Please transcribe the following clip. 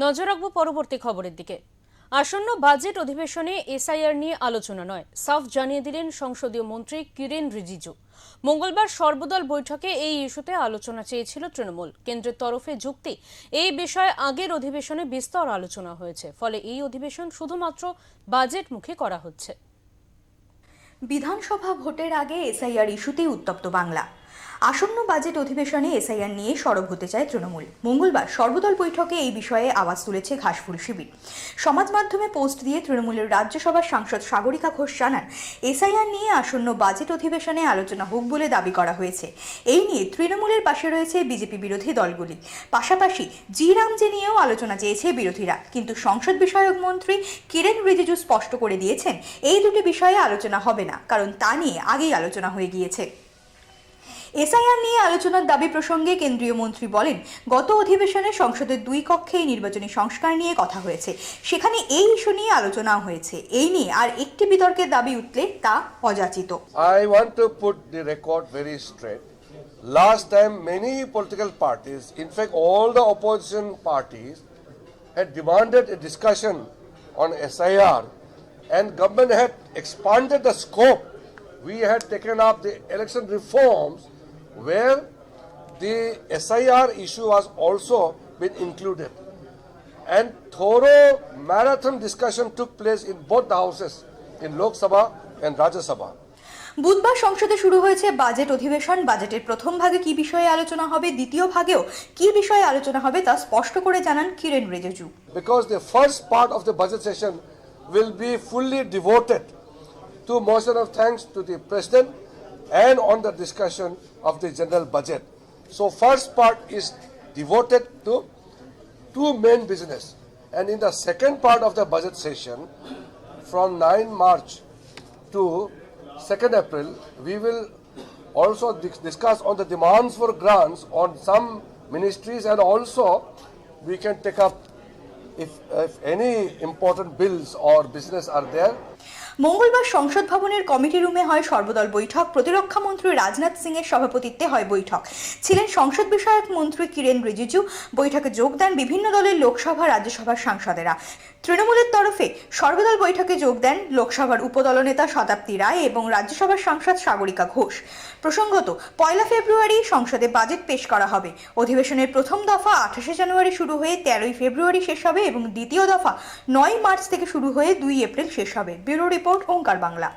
নজর রাখবো পরবর্তী খবরের দিকে। আসন্ন বাজেট অধিবেশনে এসআইআর নিয়ে আলোচনা নয়, সাফ জানিয়ে দিলেন সংসদীয় মন্ত্রী কিরেন রিজিজু। মঙ্গলবার সর্বদল বৈঠকে এই ইস্যুতে আলোচনা চেয়েছিল তৃণমূল। কেন্দ্রের তরফে যুক্তি, এই বিষয়ে আগের অধিবেশনে বিস্তর আলোচনা হয়েছে, ফলে এই অধিবেশন শুধুমাত্র বাজেটমুখী করা হচ্ছে। বিধানসভা ভোটের আগে এসআইআর ইস্যুতেই উত্তপ্ত বাংলা। আসন্ন বাজেট অধিবেশনে এসআইআর নিয়ে সরব হতে চায় তৃণমূল। মঙ্গলবার সর্বদল বৈঠকে এই বিষয়ে আওয়াজ তুলেছে ঘাসফুল শিবির। সমাজ মাধ্যমে পোস্ট দিয়ে তৃণমূলের রাজ্যসভার সাংসদ সাগরিকা ঘোষ জানান, এসআইআর নিয়ে আসন্ন বাজেট অধিবেশনে আলোচনা হোক বলে দাবি করা হয়েছে। এই নিয়ে তৃণমূলের পাশে রয়েছে বিজেপি বিরোধী দলগুলি। পাশাপাশি জি রামজি নিয়েও আলোচনা চেয়েছে বিরোধীরা, কিন্তু সংসদ বিষয়ক মন্ত্রী কিরেন রিজিজু স্পষ্ট করে দিয়েছেন, এই দুটি বিষয়ে আলোচনা হবে না, কারণ তা নিয়ে আগেই আলোচনা হয়ে গিয়েছে। এসআইআর নিয়ে আলোচনার দাবি প্রসঙ্গে কেন্দ্রীয় মন্ত্রী বলেন, গত অধিবেশনে সংসদের দুই কক্ষে নির্বাচনী সংস্কার নিয়ে কথা হয়েছে, সেখানে এই ইস্যু নিয়ে আলোচনাও হয়েছে। এই নিয়ে আর একটি বিতর্কের দাবি উঠলে তা অযাচিত। I want to put the record very straight. Last time many political parties, in fact all the opposition parties, had demanded a discussion on SIR and government had expanded the scope. We had taken up the election reforms where the SIR issue was also been included, and thorough marathon discussion took place in both the houses, in Lok Sabha and Rajya Sabha. বুধবার সংসদে শুরু হয়েছে budget অধিবেশন। বাজেটের প্রথম ভাগে কি বিষয়ে আলোচনা হবে, দ্বিতীয় ভাগেও কি বিষয়ে আলোচনা হবে তা স্পষ্ট করে জানান Kiren Rijiju. Because the first part of the budget session will be fully devoted to motion of thanks to the President and on the discussion of the general budget. So first part is devoted to two main business, and in the second part of the budget session from 9 March to 2nd April we will also discuss on the demands for grants on some ministries, and also we can take up if any important bills or business are there. মঙ্গলবার সংসদ ভবনের committee রুমে হয় সর্বদল বৈঠক। প্রতিরক্ষা মন্ত্রী রাজনাথ সিং এর সভাপতিত্বে হয় বৈঠক। ছিলেন সংসদ বিষয়ক মন্ত্রী কিরেন রিজিজু। বৈঠকে যোগ দেন বিভিন্ন দলের লোকসভা রাজ্যসভার সাংসদেরা। তৃণমূলের তরফে সর্বদল বৈঠকে যোগ দেন লোকসভার উপদলনেতা শতাব্দী রায় এবং রাজ্যসভার সাংসদ সাগরিকা ঘোষ। প্রসঙ্গত, 1 ফেব্রুয়ারি সংসদে বাজেট পেশ করা হবে। অধিবেশনের প্রথম দফা 28 জানুয়ারি শুরু হয়ে 13 ফেব্রুয়ারি শেষ হবে এবং দ্বিতীয় দফা 9 মার্চ থেকে শুরু হয়ে 2 এপ্রিল শেষ হবে। ব্যুরো রিপোর্ট, ওঙ্কার বাংলা।